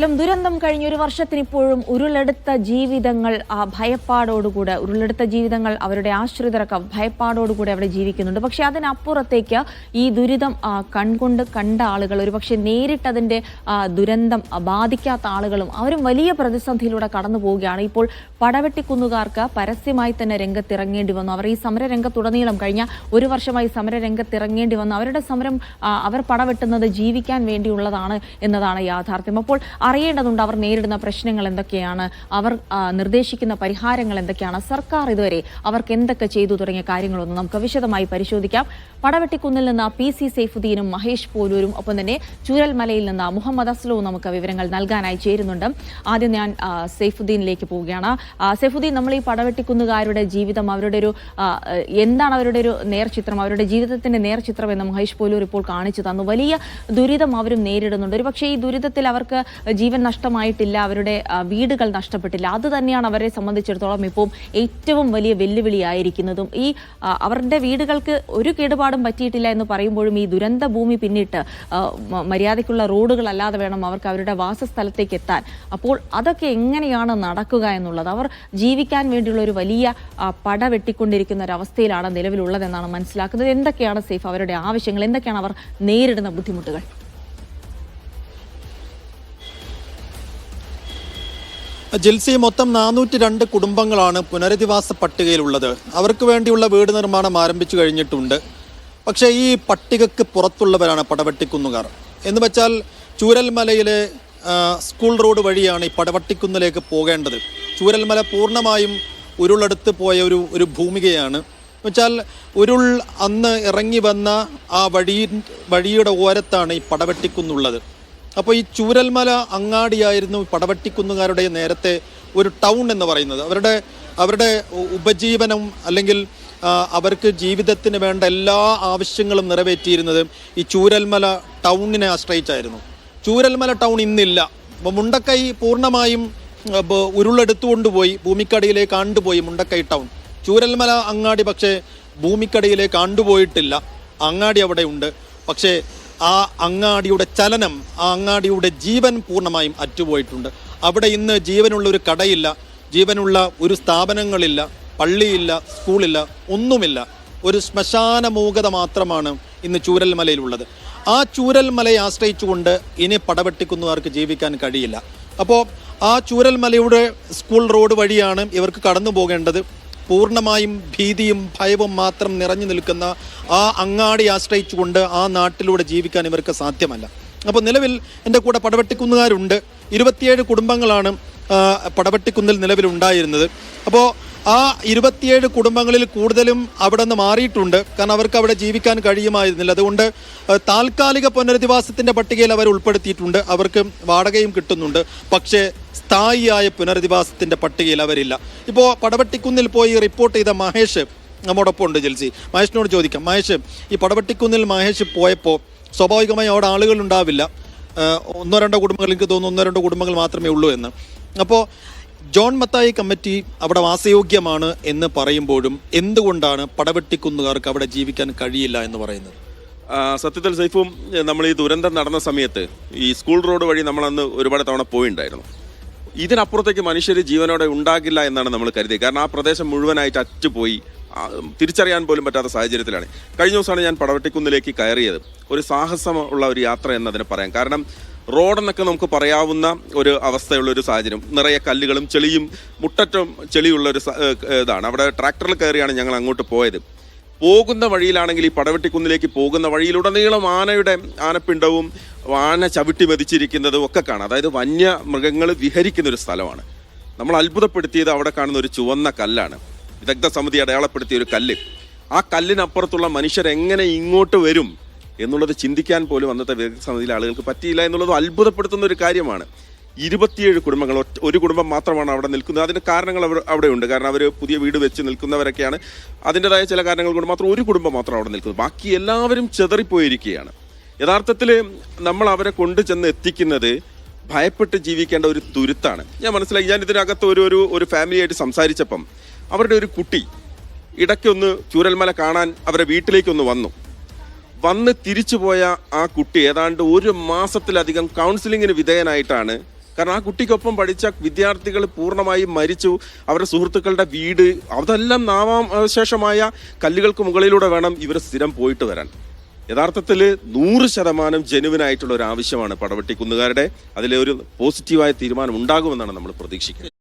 ദുരന്തം കഴിഞ്ഞ ഒരു വർഷത്തിനിപ്പോഴും ഉരുളെടുത്ത ജീവിതങ്ങൾ അവരുടെ ആശ്രിതരൊക്കെ ഭയപ്പാടോടുകൂടെ അവിടെ ജീവിക്കുന്നുണ്ട്. പക്ഷെ അതിനപ്പുറത്തേക്ക് ഈ ദുരിതം കൺകൊണ്ട് കണ്ട ആളുകൾ, ഒരുപക്ഷെ നേരിട്ടതിന്റെ ദുരന്തം ബാധിക്കാത്ത ആളുകളും അവരും വലിയ പ്രതിസന്ധിയിലൂടെ കടന്നു പോവുകയാണ്. ഇപ്പോൾ പടവെട്ടിക്കുന്നുകാർക്ക് പരസ്യമായി തന്നെ രംഗത്തിറങ്ങേണ്ടി വന്നു. അവർ ഈ സമരരംഗത്തുടനീളം കഴിഞ്ഞ ഒരു വർഷമായി സമരരംഗത്തിറങ്ങേണ്ടി വന്നു. അവരുടെ സമരം അവർ പടവെട്ടുന്നത് ജീവിക്കാൻ വേണ്ടിയുള്ളതാണ് എന്നതാണ് യാഥാർത്ഥ്യം. അപ്പോൾ അറിയേണ്ടതുണ്ട് അവർ നേരിടുന്ന പ്രശ്നങ്ങൾ എന്തൊക്കെയാണ്, അവർ നിർദ്ദേശിക്കുന്ന പരിഹാരങ്ങൾ എന്തൊക്കെയാണ്, സർക്കാർ ഇതുവരെ അവർക്ക് എന്തൊക്കെ ചെയ്തു തുടങ്ങിയ കാര്യങ്ങളൊന്നും നമുക്ക് വിശദമായി പരിശോധിക്കാം. പടവെട്ടിക്കുന്നിൽ നിന്ന് PC സൈഫുദ്ദീനും മഹേഷ് പോലൂരും ഒപ്പം തന്നെ ചൂരൽമലയിൽ നിന്ന് മുഹമ്മദ് അസ്ലവും നമുക്ക് വിവരങ്ങൾ നൽകാനായി ചേരുന്നുണ്ട്. ആദ്യം ഞാൻ സൈഫുദ്ദീനിലേക്ക് പോവുകയാണ്. സൈഫുദ്ദീൻ, നമ്മൾ ഈ പടവെട്ടിക്കുന്നുകാരുടെ ജീവിതം, അവരുടെ ഒരു എന്താണ് അവരുടെ ഒരു നേർചിത്രം, അവരുടെ ജീവിതത്തിന്റെ നേർചിത്രം എന്ന് മഹേഷ് പോലൂർ ഇപ്പോൾ കാണിച്ചു തന്നു. വലിയ ദുരിതം അവരും നേരിടുന്നുണ്ട്. ഒരു പക്ഷേ ഈ ദുരിതത്തിൽ അവർക്ക് ജീവൻ നഷ്ടമായിട്ടില്ല, അവരുടെ വീടുകൾ നഷ്ടപ്പെട്ടില്ല. അത് തന്നെയാണ് അവരെ സംബന്ധിച്ചിടത്തോളം ഇപ്പോൾ ഏറ്റവും വലിയ വെല്ലുവിളിയായിരിക്കുന്നതും. ഈ അവരുടെ വീടുകൾക്ക് ഒരു കേടുപാടും പറ്റിയിട്ടില്ല എന്ന് പറയുമ്പോഴും ഈ ദുരന്ത ഭൂമി പിന്നിട്ട് മര്യാദയ്ക്കുള്ള റോഡുകളല്ലാതെ വേണം അവർക്ക് അവരുടെ വാസസ്ഥലത്തേക്ക് എത്താൻ. അപ്പോൾ അതൊക്കെ എങ്ങനെയാണ് നടക്കുക എന്നുള്ളത്, അവർ ജീവിക്കാൻ വേണ്ടിയുള്ള ഒരു വലിയ പട വെട്ടിക്കൊണ്ടിരിക്കുന്ന ഒരവസ്ഥയിലാണ് നിലവിലുള്ളതെന്നാണ് മനസ്സിലാക്കുന്നത്. എന്തൊക്കെയാണ് സേഫ് അവരുടെ ആവശ്യങ്ങൾ, എന്തൊക്കെയാണ് അവർ നേരിടുന്ന ബുദ്ധിമുട്ടുകൾ? ജിൽസി, മൊത്തം 402 കുടുംബങ്ങളാണ് പുനരധിവാസ പട്ടികയിലുള്ളത്. അവർക്ക് വേണ്ടിയുള്ള വീട് നിർമ്മാണം ആരംഭിച്ചു കഴിഞ്ഞിട്ടുണ്ട്. പക്ഷേ ഈ പട്ടികയ്ക്ക് പുറത്തുള്ളവരാണ് പടവെട്ടിക്കുന്നുകാർ. എന്ന് വെച്ചാൽ ചൂരൽമലയിലെ സ്കൂൾ റോഡ് വഴിയാണ് ഈ പടവെട്ടിക്കുന്നിലേക്ക് പോകേണ്ടത്. ചൂരൽമല പൂർണ്ണമായും ഉരുളെടുത്ത് പോയ ഒരു ഭൂമികയാണ്. എന്നുവെച്ചാൽ ഉരുൾ അന്ന് ഇറങ്ങി വന്ന ആ വഴിയുടെ ഓരത്താണ് ഈ പടവെട്ടിക്കുന്നുള്ളത്. അപ്പോൾ ഈ ചൂരൽമല അങ്ങാടിയായിരുന്നു പടവെട്ടിക്കുന്നുകാരുടെ നേരത്തെ ഒരു ടൗൺ എന്ന് പറയുന്നത്. അവരുടെ ഉപജീവനം അല്ലെങ്കിൽ അവർക്ക് ജീവിതത്തിന് വേണ്ട എല്ലാ ആവശ്യങ്ങളും നിറവേറ്റിയിരുന്നത് ഈ ചൂരൽമല ടൗണിനെ ആശ്രയിച്ചായിരുന്നു. ചൂരൽമല ടൗൺ ഇന്നില്ല. അപ്പോൾ മുണ്ടക്കൈ പൂർണ്ണമായും ഉരുളെടുത്തുകൊണ്ടുപോയി ഭൂമിക്കടിയിലേക്ക് ആണ്ടുപോയി മുണ്ടക്കൈ ടൗൺ. ചൂരൽമല അങ്ങാടി പക്ഷേ ഭൂമിക്കടിയിലേക്ക് ആണ്ടുപോയിട്ടില്ല. അങ്ങാടി അവിടെ ഉണ്ട്. പക്ഷേ ആ അങ്ങാടിയുടെ ചലനം, ആ അങ്ങാടിയുടെ ജീവൻ പൂർണ്ണമായും അറ്റുപോയിട്ടുണ്ട്. അവിടെ ഇന്ന് ജീവനുള്ള ഒരു കടയില്ല, ജീവനുള്ള ഒരു സ്ഥാപനങ്ങളില്ല, പള്ളിയില്ല, സ്കൂളില്ല, ഒന്നുമില്ല. ഒരു ശ്മശാന മൂകത മാത്രമാണ് ഇന്ന് ചൂരൽമലയിലുള്ളത്. ആ ചൂരൽമലയെ ആശ്രയിച്ചുകൊണ്ട് ഇനി പടവെട്ടിക്കുന്നുകാർക്ക് ജീവിക്കാൻ കഴിയില്ല. അപ്പോൾ ആ ചൂരൽമലയുടെ സ്കൂൾ റോഡ് വഴിയാണ് ഇവർക്ക് കടന്നു പോകേണ്ടത്. പൂർണ്ണമായും ഭീതിയും ഭയവും മാത്രം നിറഞ്ഞു നിൽക്കുന്ന ആ അങ്ങാടി ആശ്രയിച്ചുകൊണ്ട് ആ നാട്ടിലൂടെ ജീവിക്കാൻ ഇവർക്ക് സാധ്യമല്ല. അപ്പോൾ നിലവിൽ എൻ്റെ കൂടെ പടവെട്ടിക്കുന്നുകാരുണ്ട്. 27 കുടുംബങ്ങളാണ് പടവെട്ടിക്കുന്നിൽ നിലവിലുണ്ടായിരുന്നത്. അപ്പോൾ ആ 27 കുടുംബങ്ങളിൽ കൂടുതലും അവിടെ നിന്ന് മാറിയിട്ടുണ്ട്. കാരണം അവർക്ക് അവിടെ ജീവിക്കാൻ കഴിയുമായിരുന്നില്ല. അതുകൊണ്ട് താൽക്കാലിക പുനരധിവാസത്തിൻ്റെ പട്ടികയിൽ അവർ ഉൾപ്പെടുത്തിയിട്ടുണ്ട്. അവർക്ക് വാടകയും കിട്ടുന്നുണ്ട്. പക്ഷേ സ്ഥായിയായ പുനരധിവാസത്തിൻ്റെ പട്ടികയിൽ അവരില്ല. ഇപ്പോൾ പടവെട്ടിക്കുന്നിൽ പോയി റിപ്പോർട്ട് ചെയ്ത മഹേഷ് നമ്മോടൊപ്പം ഉണ്ട്. ജിൽസി, മഹേഷിനോട് ചോദിക്കാം. മഹേഷ്, ഈ പടവെട്ടിക്കുന്നിൽ മഹേഷ് പോയപ്പോൾ സ്വാഭാവികമായി അവിടെ ആളുകൾ ഉണ്ടാവില്ല. 1-2 കുടുംബങ്ങൾ, എനിക്ക് തോന്നുന്നു 1-2 കുടുംബങ്ങൾ മാത്രമേ ഉള്ളൂ എന്ന്. അപ്പോൾ ജോൺ മത്തായി കമ്മിറ്റി അവിടെ വാസയോഗ്യമാണ് എന്ന് പറയുമ്പോഴും എന്തുകൊണ്ടാണ് പടവെട്ടിക്കുന്നുകാർക്ക് അവിടെ ജീവിക്കാൻ കഴിയില്ല എന്ന് പറയുന്നത്? സത്യത്തിൽ സൈഫും, നമ്മൾ ഈ ദുരന്തം നടന്ന സമയത്ത് ഈ സ്കൂൾ റോഡ് വഴി നമ്മളന്ന് ഒരുപാട് തവണ പോയിണ്ടായിരുന്നു. ഇതിനപ്പുറത്തേക്ക് മനുഷ്യർ ജീവനോടെ ഉണ്ടാകില്ല എന്നാണ് നമ്മൾ കരുതിയത്. കാരണം ആ പ്രദേശം മുഴുവനായിട്ട് അറ്റുപോയി, തിരിച്ചറിയാൻ പോലും പറ്റാത്ത സാഹചര്യത്തിലാണ്. കഴിഞ്ഞ ദിവസമാണ് ഞാൻ പടവെട്ടിക്കുന്നിലേക്ക് കയറിയത്. ഒരു സാഹസമുള്ള ഒരു യാത്ര എന്നതിന് പറയാം. കാരണം റോഡെന്നൊക്കെ നമുക്ക് പറയാവുന്ന ഒരു അവസ്ഥയുള്ള ഒരു സാഹചര്യം, നിറയെ കല്ലുകളും ചെളിയും, മുട്ടറ്റം ചെളിയുള്ള ഒരു ഇതാണ്. അവിടെ ട്രാക്ടറിൽ കയറിയാണ് ഞങ്ങൾ അങ്ങോട്ട് പോയത്. പോകുന്ന വഴിയിലാണെങ്കിൽ ഈ പടവെട്ടിക്കുന്നിലേക്ക് പോകുന്ന വഴിയിലുടനീളം ആനപ്പിണ്ടവും ആന ചവിട്ടി മെതിച്ചിരിക്കുന്നതും ഒക്കെ കാണാം. അതായത് വന്യമൃഗങ്ങൾ വിഹരിക്കുന്ന ഒരു സ്ഥലമാണ്. നമ്മൾ അത്ഭുതപ്പെടുത്തിയത് അവിടെ കാണുന്ന ഒരു ചുവന്ന കല്ലാണ്, വിദഗ്ധ സമിതി അടയാളപ്പെടുത്തിയ ഒരു കല്ല്. ആ കല്ലിനപ്പുറത്തുള്ള മനുഷ്യരെങ്ങനെ ഇങ്ങോട്ട് വരും എന്നുള്ളത് ചിന്തിക്കാൻ പോലും അന്നത്തെ വിദഗ്ധ സമിതിയിലെ ആളുകൾക്ക് പറ്റിയില്ല എന്നുള്ളത് അത്ഭുതപ്പെടുത്തുന്ന ഒരു കാര്യമാണ്. 27 കുടുംബങ്ങൾ, ഒരു കുടുംബം മാത്രമാണ് അവിടെ നിൽക്കുന്നത്. അതിൻ്റെ കാരണങ്ങൾ അവിടെയുണ്ട്. കാരണം അവർ പുതിയ വീട് വെച്ച് നിൽക്കുന്നവരൊക്കെയാണ്. അതിൻ്റെതായ ചില കാരണങ്ങൾ കൊണ്ട് മാത്രം ഒരു കുടുംബം മാത്രം അവിടെ നിൽക്കുന്നത്. ബാക്കി എല്ലാവരും ചെതറിപ്പോയിരിക്കുകയാണ്. യഥാർത്ഥത്തിൽ നമ്മൾ അവരെ കൊണ്ടു ചെന്ന് എത്തിക്കുന്നത് ഭയപ്പെട്ട് ജീവിക്കേണ്ട ഒരു തുരുത്താണ്. ഞാൻ മനസ്സിലാക്കി. ഞാൻ ഇതിനകത്ത് ഒരു ഫാമിലിയായിട്ട് സംസാരിച്ചപ്പം അവരുടെ ഒരു കുട്ടി ഇടയ്ക്കൊന്ന് ചൂരൽമല കാണാൻ അവരെ വീട്ടിലേക്കൊന്ന് വന്ന് തിരിച്ചുപോയ ആ കുട്ടി ഏതാണ്ട് 1 മാസത്തിലധികം കൗൺസിലിങ്ങിന് വിധേയനായിട്ടാണ് കാരണം ആ കുട്ടിക്കൊപ്പം പഠിച്ച വിദ്യാർത്ഥികൾ പൂർണ്ണമായും മരിച്ചു. അവരുടെ സുഹൃത്തുക്കളുടെ വീട്, അതെല്ലാം നാമാവശേഷമായ കല്ലുകൾക്ക് മുകളിലൂടെ വേണം ഇവർ സ്ഥിരം പോയിട്ട് വരാൻ. യഥാർത്ഥത്തിൽ 100% ജെനുവിനായിട്ടുള്ള ഒരു ആവശ്യമാണ് പടവെട്ടിക്കുന്നുകാരുടെ. അതിലെ ഒരു പോസിറ്റീവായ തീരുമാനം ഉണ്ടാകുമെന്നാണ് നമ്മൾ പ്രതീക്ഷിക്കുന്നത്.